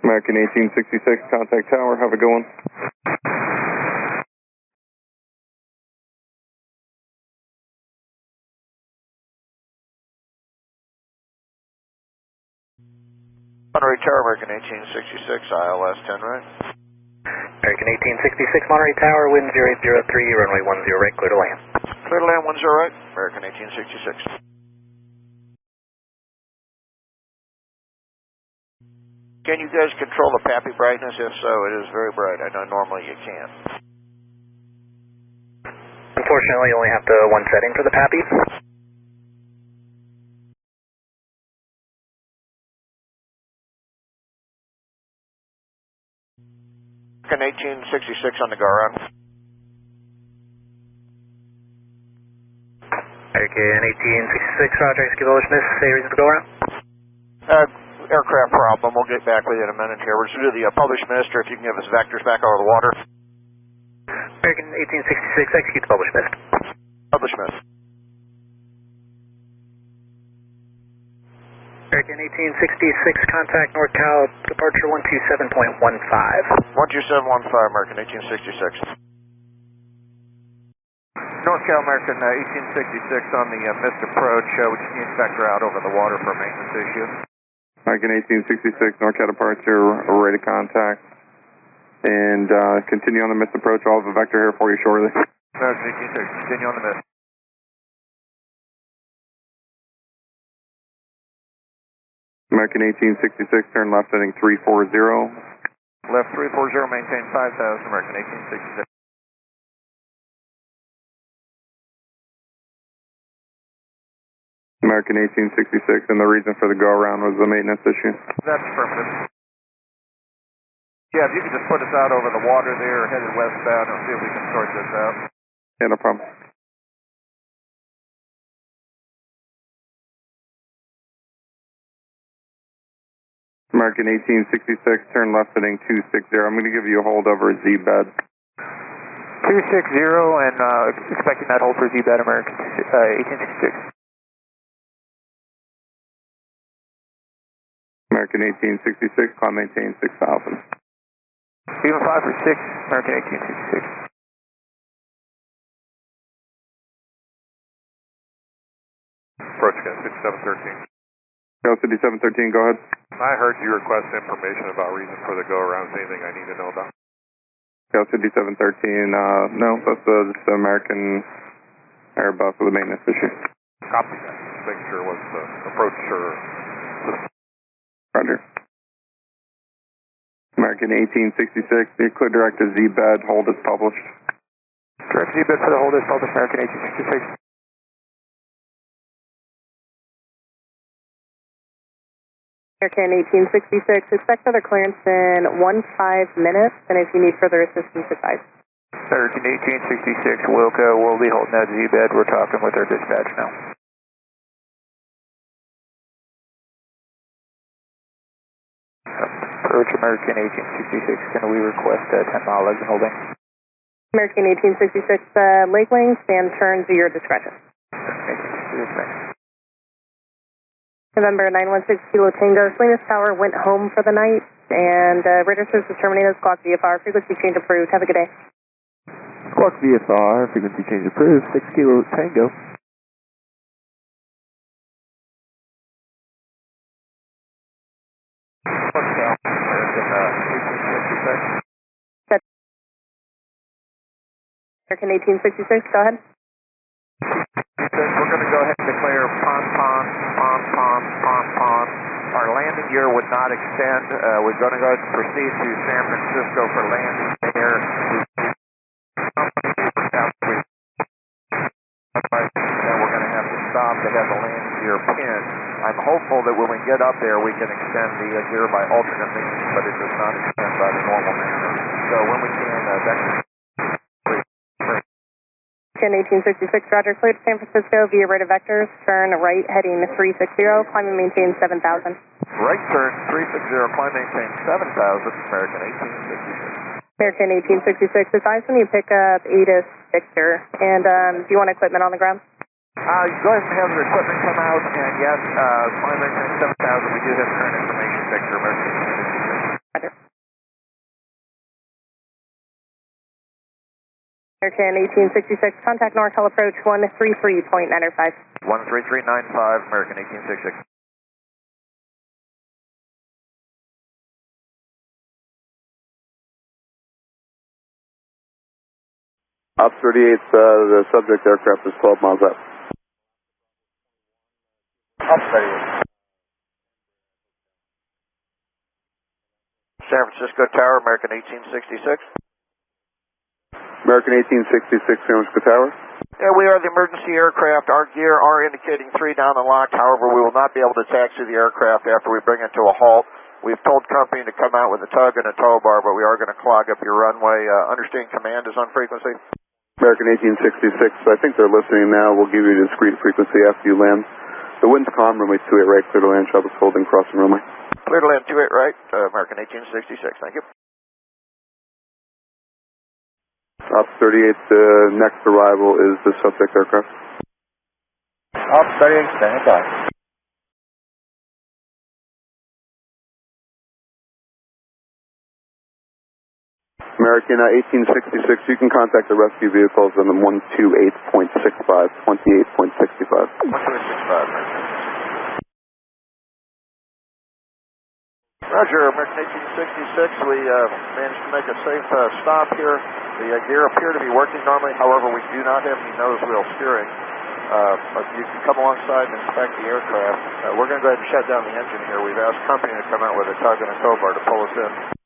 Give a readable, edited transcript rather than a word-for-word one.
American 1866, contact tower, have a good one. Monterey Tower, American 1866, ILS 10 right. American 1866, Monterey Tower, wind 0803, runway 10 right, clear to land. Clear to land 10 right, American 1866. Can you guys control the PAPI brightness? If so, it is very bright. I know normally you can't. Unfortunately, you only have the one setting for the PAPI. American 1866 on the go around. American 1866, Roger, Esquivel, Smith, say reason to go around. Aircraft problem. We'll get back with you in a minute here. We're just going to do the published minister. If you can give us vectors back over the water. American 1866, execute the published mist. Published mist. American 1866, contact NorCal, departure 127.15. 12715, American 1866. NorCal, American 1866 on the missed approach. We just need vector out over the water for a maintenance issue. American 1866, NorCal departure, ready to contact. And continue on the missed approach. I'll have a vector here for you shortly. American 1866, continue on the missed. American 1866, turn left heading 340. Left 340, maintain 5000, American 1866. American 1866, and the reason for the go-around was the maintenance issue. That's affirmative. Yeah, if you could just put us out over the water there, headed westbound, and see if we can sort this out. Yeah, no problem. American 1866, turn left heading 260. I'm going to give you a hold over Z-bed. 260, and expecting that hold for Z-bed, American 1866. American 1866, climb maintain 6000. Even 5 for 6, American 1866. Approach again, 5713. Go 5713, go ahead. I heard you request information about reason for the go-around. Is anything I need to know about? Go 5713, no, that's just the American Airbus with the maintenance issue. Copy that. Just making sure it was the approach or... Roger. American 1866, the clear direct to Z-bed, hold is published. Direct Z-bed for the hold is published, American 1866. American 1866, expect further clearance in 15 minutes, and if you need further assistance, advise. American 1866, Wilco, we'll be holding that Z-bed. We're talking with our dispatch now. Approach American 1866, can we request 10-mile legs and holding? American 1866, leg length and turn to your discretion. November 916 Kilo Tango, Salinas Tower went home for the night, and radar service terminated, squawk VFR, frequency change approved. Have a good day. Squawk VFR, frequency change approved, 6 Kilo Tango. American 1866, go ahead. We're going to go ahead and declare pon. Our landing gear would not extend. We're going to go ahead and proceed to San Francisco for landing there. And we're going to have to stop to have the landing gear pinned. I'm hopeful that when we get up there, we can extend the gear by alternate means, but it does not extend by the normal manner. So when we can, American 1866, Roger, clear to San Francisco via rate of vectors, turn right heading 360, climb and maintain 7000. Right turn 360, climb maintain 7000, American 1866. American 1866, advise when you pick up ATIS Victor, and do you want equipment on the ground? Go ahead and have your equipment come out, and yes, climb maintain 7000, we do have current information, Victor, American 1866. Roger. American 1866, contact NorCal approach 133.905. 13395, American 1866. Op 38, the subject aircraft is 12 miles up. Op 38. San Francisco Tower, American 1866. American 1866, San Francisco Tower. Yeah, we are the emergency aircraft. Our gear are indicating 3 down and locked. However, we will not be able to taxi the aircraft after we bring it to a halt. We've told company to come out with a tug and a tow bar, but we are going to clog up your runway. Understand command is on frequency? American 1866, I think they're listening now. We'll give you a discrete frequency after you land. The wind's calm, runway 28 right, clear to land, Travis holding, crossing runway. Clear to land 28 right, American 1866, thank you. Op 38, the next arrival is the subject aircraft. Op 38, standing by. American 1866, you can contact the rescue vehicles on the 128.65, 28.65. 128.65. Roger, American 1866, we managed to make a safe stop here. The gear appear to be working normally, however, we do not have any nose wheel steering. You can come alongside and inspect the aircraft. We're going to go ahead and shut down the engine here. We've asked company to come out with a tug and a tow bar to pull us in.